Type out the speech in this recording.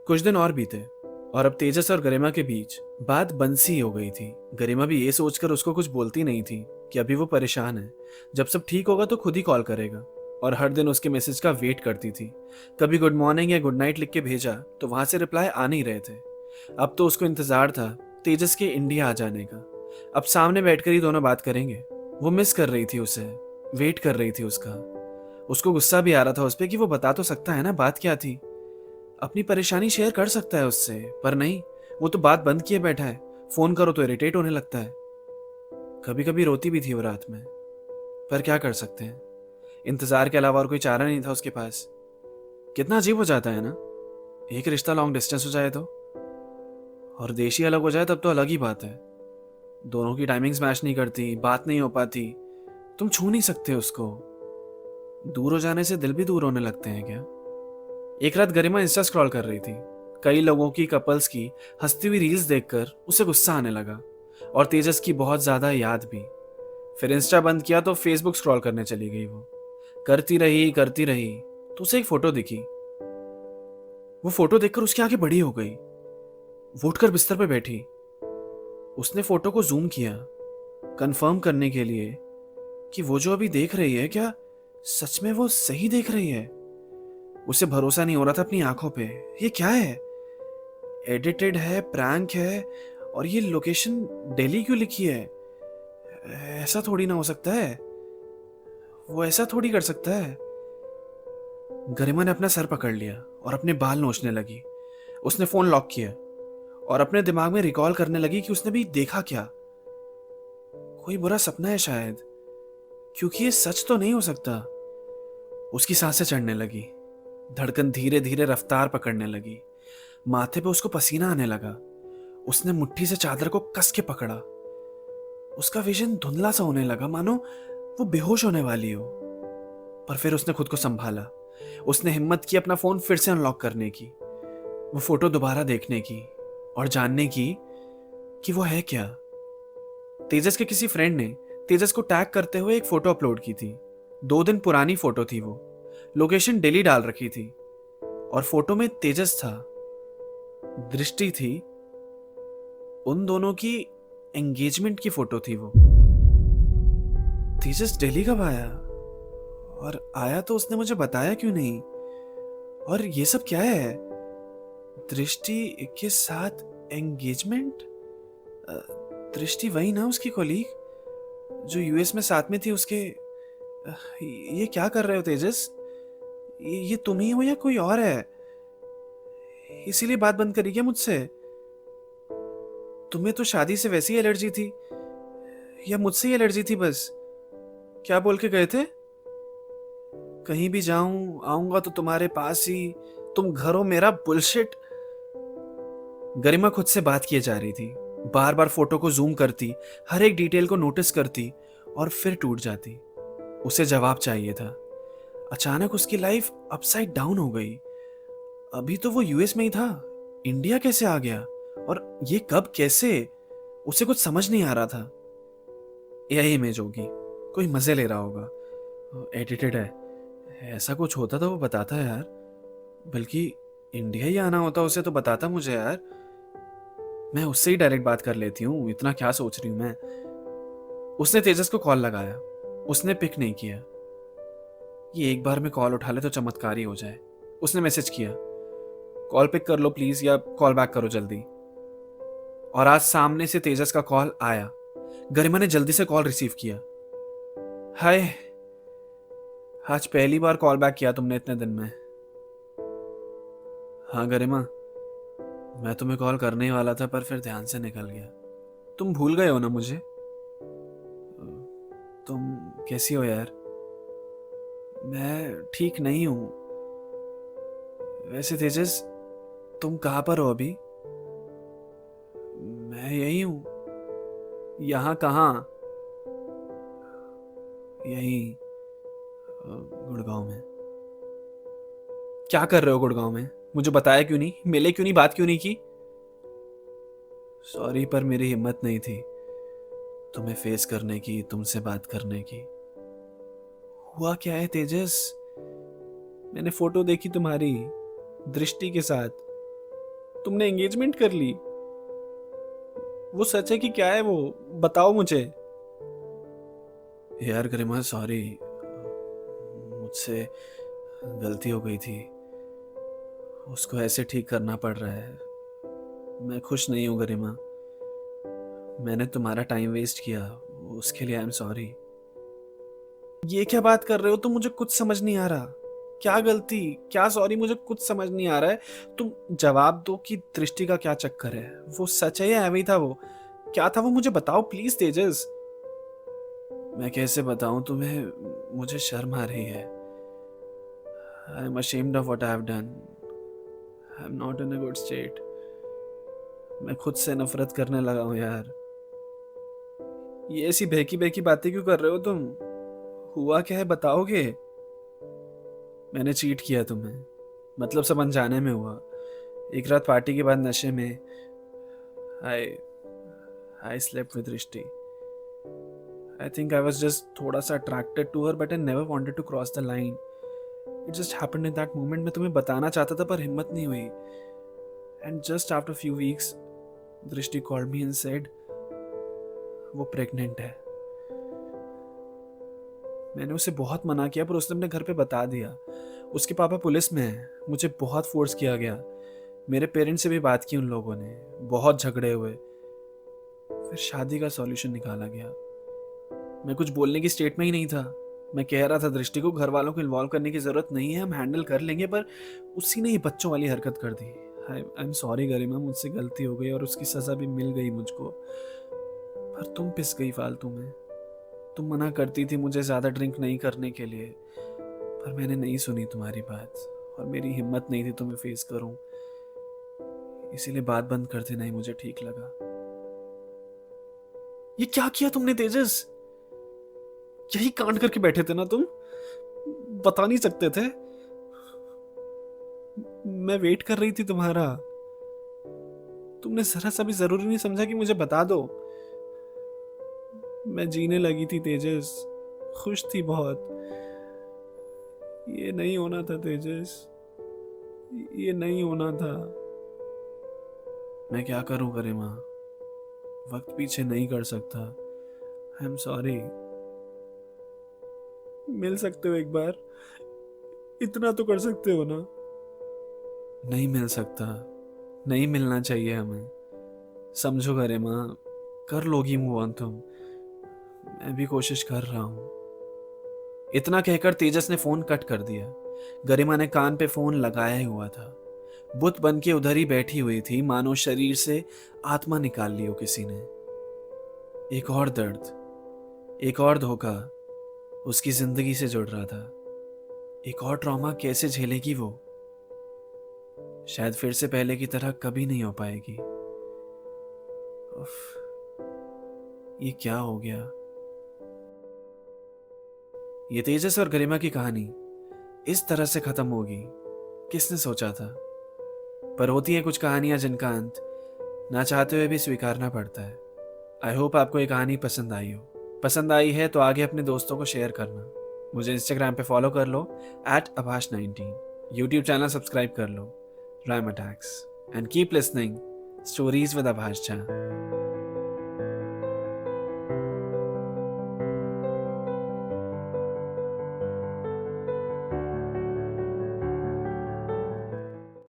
कुछ दिन और बीते और अब तेजस और गरिमा के बीच बात बंद सी हो गई थी। गरिमा भी ये सोचकर उसको कुछ बोलती नहीं थी कि अभी वो परेशान है, जब सब ठीक होगा तो खुद ही कॉल करेगा, और हर दिन उसके मैसेज का वेट करती थी। कभी गुड मॉर्निंग या गुड नाइट लिख के भेजा तो वहां से रिप्लाई आ नहीं रहे थे। अब तो उसको इंतजार था तेजस के इंडिया आ जाने का। अब सामने बैठकर ही दोनों बात करेंगे। वो मिस कर रही थी उसे, वेट कर रही थी उसका। उसको गुस्सा भी आ रहा था उस पर कि वो बता तो सकता है ना बात क्या थी, अपनी परेशानी शेयर कर सकता है उससे, पर नहीं, वो तो बात बंद किए बैठा है। फोन करो तो इरिटेट होने लगता है। कभी कभी रोती भी थी वो रात में, पर क्या कर सकते हैं, इंतजार के अलावा और कोई चारा नहीं था उसके पास। कितना अजीब हो जाता है ना, एक रिश्ता लॉन्ग डिस्टेंस हो जाए तो, और देशी अलग हो जाए तब तो अलग ही बात है। दोनों की टाइमिंग्स मैच नहीं करती, बात नहीं हो पाती, तुम छू नहीं सकते उसको। दूर हो जाने से दिल भी दूर होने लगते हैं क्या? एक रात गरिमा इंस्टा स्क्रॉल कर रही थी। कई लोगों की, कपल्स की हंसती हुई रील्स देखकर उसे गुस्सा आने लगा, और तेजस की बहुत ज्यादा याद भी। फिर इंस्टा बंद किया तो फेसबुक स्क्रॉल करने चली गई। वो करती रही तो उसे एक फोटो दिखी। वो फोटो देखकर उसकी आंखें बड़ी हो गई। वो उठकर बिस्तर पर बैठी। उसने फोटो को जूम किया, कंफर्म करने के लिए कि वो जो अभी देख रही है, क्या सच में वो सही देख रही है। उसे भरोसा नहीं हो रहा था अपनी आंखों पे। ये क्या है? एडिटेड है, प्रैंक है, और ये लोकेशन दिल्ली क्यों लिखी है? ऐसा थोड़ी ना हो सकता है, वो ऐसा थोड़ी कर सकता है। गरिमा ने अपना सर पकड़ लिया और अपने बाल नोचने लगी। उसने फोन लॉक किया और अपने दिमाग में रिकॉल करने लगी कि उसने भी देखा क्या। कोई बुरा सपना है शायद, क्योंकि ये सच तो नहीं हो सकता। उसकी सांसें चढ़ने लगी, धड़कन धीरे धीरे रफ्तार पकड़ने लगी। माथे पे उसको पसीना आने लगा। उसने मुट्ठी से चादर को कस के पकड़ा। उसका विजन धुंधला सा होने लगा, मानो वो बेहोश होने वाली हो। पर फिर उसने खुद को संभाला। उसने हिम्मत की अपना फोन फिर से अनलॉक करने की, वो फोटो दोबारा देखने की, और जानने की कि वो है क्या। तेजस के किसी फ्रेंड ने तेजस को टैग करते हुए एक फोटो अपलोड की थी। 2 दिन पुरानी फोटो थी वो। लोकेशन दिल्ली डाल रखी थी, और फोटो में तेजस था, दृष्टि थी। उन दोनों की एंगेजमेंट की फोटो थी वो। तेजस दिल्ली कब आया? और आया तो उसने मुझे बताया क्यों नहीं? और ये सब क्या है? दृष्टि के साथ एंगेजमेंट? दृष्टि वही ना, उसकी कोलीग जो यूएस में साथ में थी उसके। ये क्या कर रहे हो तेजस? ये तुम ही हो या कोई और है? इसीलिए बात बंद करी क्या मुझसे? तुम्हें तो शादी से वैसी एलर्जी थी, या मुझसे ही एलर्जी थी बस? क्या बोल के गए थे? कहीं भी जाऊं आऊंगा तो तुम्हारे पास ही, तुम घर हो मेरा। बुलशिट। गरिमा खुद से बात किए जा रही थी, बार बार फोटो को जूम करती, हर एक डिटेल को नोटिस करती, और फिर टूट जाती। उसे जवाब चाहिए था। अचानक उसकी लाइफ अपसाइड डाउन हो गई। अभी तो वो यूएस में ही था, इंडिया कैसे आ गया? और ये कब, कैसे? उसे कुछ समझ नहीं आ रहा था। यही इमेज होगी, कोई मजे ले रहा होगा, एडिटेड है। ऐसा कुछ होता तो वो बताता है यार, बल्कि इंडिया ही आना होता उसे तो बताता मुझे यार। मैं उससे ही डायरेक्ट बात कर लेती हूँ, इतना क्या सोच रही हूँ मैं। उसने तेजस को कॉल लगाया, उसने पिक नहीं किया। ये एक बार में कॉल उठा ले तो चमत्कार ही हो जाए। उसने मैसेज किया, कॉल पिक कर लो प्लीज, या कॉल बैक करो जल्दी। और आज सामने से तेजस का कॉल आया। गरिमा ने जल्दी से कॉल रिसीव किया। हाय, आज पहली बार कॉल बैक किया तुमने इतने दिन में। हाँ गरिमा, मैं तुम्हें कॉल करने ही वाला था, पर फिर ध्यान से निकल गया। तुम भूल गए हो ना मुझे? तुम कैसी हो यार? मैं ठीक नहीं हूं। वैसे तेजस, तुम कहाँ पर हो अभी? मैं यही हूं। यहाँ कहाँ? यहीं, गुड़गांव में। क्या कर रहे हो गुड़गांव में? मुझे बताया क्यों नहीं, मिले क्यों नहीं, बात क्यों नहीं की? सॉरी, पर मेरी हिम्मत नहीं थी तुम्हें फेस करने की, तुमसे बात करने की। हुआ क्या है तेजस? मैंने फोटो देखी तुम्हारी दृष्टि के साथ, तुमने एंगेजमेंट कर ली? वो सच है कि क्या है वो? बताओ मुझे। यार गरिमा, सॉरी, मुझसे गलती हो गई थी। उसको ऐसे ठीक करना पड़ रहा है। मैं खुश नहीं हूँ गरिमा। मैंने तुम्हारा टाइम वेस्ट किया, उसके लिए आई एम सॉरी। ये क्या बात कर रहे हो तुम? मुझे कुछ समझ नहीं आ रहा। क्या गलती, क्या सॉरी, मुझे कुछ समझ नहीं आ रहा है। तुम जवाब दो कि दृष्टि का क्या चक्कर है। वो सच है या ऐਵੇਂ ही था? वो क्या था? वो मुझे बताओ प्लीज तेजस। मैं कैसे बताऊं तुम्हें? मुझे शर्म आ रही है। I am ashamed of what I have done. I am not in a good state. मैं खुद से नफरत करने लगा हूँ यार। ये ऐसी बहकी बहकी बातें क्यों कर रहे हो तुम? हुआ क्या है, बताओगे? मैंने चीट किया तुम्हें, मतलब सब अनजाने में हुआ। एक रात पार्टी के बाद नशे में आई आई slept with Drishti. I think I was just थोड़ा सा attracted to her, but I never wanted to cross the line. It just happened in that moment. मैं तुम्हें बताना चाहता था पर हिम्मत नहीं हुई। And just after few weeks Drishti called me and said वो प्रेग्नेंट है। मैंने उसे बहुत मना किया पर उसने अपने घर पे बता दिया। उसके पापा पुलिस में हैं। मुझे बहुत फोर्स किया गया। मेरे पेरेंट्स से भी बात की उन लोगों ने, बहुत झगड़े हुए। फिर शादी का सॉल्यूशन निकाला गया। मैं कुछ बोलने की स्टेट में ही नहीं था। मैं कह रहा था दृष्टि को घर वालों को इन्वॉल्व करने की जरूरत नहीं है, हम हैंडल कर लेंगे, पर उसी ने ही बच्चों वाली हरकत कर दी। आई एम सॉरी गरिमा, मुझसे गलती हो गई और उसकी सजा भी मिल गई मुझको। पर तुम पिस गई फालतू में। तुम मना करती थी मुझे ज्यादा ड्रिंक नहीं करने के लिए, पर मैंने नहीं सुनी तुम्हारी बात और मेरी हिम्मत नहीं थी तुम्हें फेस करूं। इसीलिए बात बंद कर देना ही मुझे ठीक लगा। ये क्या किया तुमने तेजस? यही कांड करके बैठे थे ना तुम? बता नहीं सकते थे? मैं वेट कर रही थी तुम्हारा। तुमने जरा सा भी जरूरी नहीं समझा कि मुझे बता दो? मैं जीने लगी थी तेजस, खुश थी बहुत। ये नहीं होना था तेजस, ये नहीं होना था। मैं क्या करूं गरिमा? वक्त पीछे नहीं कर सकता। I am sorry. मिल सकते हो एक बार? इतना तो कर सकते हो ना? नहीं मिल सकता, नहीं मिलना चाहिए हमें। समझो गरिमा, कर लोगी मूव ऑन तुम। मैं भी कोशिश कर रहा हूं। इतना कहकर तेजस ने फोन कट कर दिया। गरिमा ने कान पे फोन लगाया ही हुआ था। बुत बन के उधर ही बैठी हुई थी, मानो शरीर से आत्मा निकाल ली हो किसी ने। एक और दर्द, एक और धोखा उसकी जिंदगी से जुड़ रहा था। एक और ट्रॉमा कैसे झेलेगी वो? शायद फिर से पहले की तरह कभी नहीं हो पाएगी। उफ, ये क्या हो गया? ये तेजस और गरिमा की कहानी इस तरह से खत्म होगी, किसने सोचा था? पर होती हैं कुछ कहानियां जिनका अंत ना चाहते हुए भी स्वीकारना पड़ता है। आई होप आपको ये कहानी पसंद आई हो। पसंद आई है तो आगे अपने दोस्तों को शेयर करना। मुझे इंस्टाग्राम पे फॉलो कर लो @abhash19। यूट्यूब चैनल सब्सक्राइब कर लो, rhyme attacks, and keep listening stories with Abhash Jha.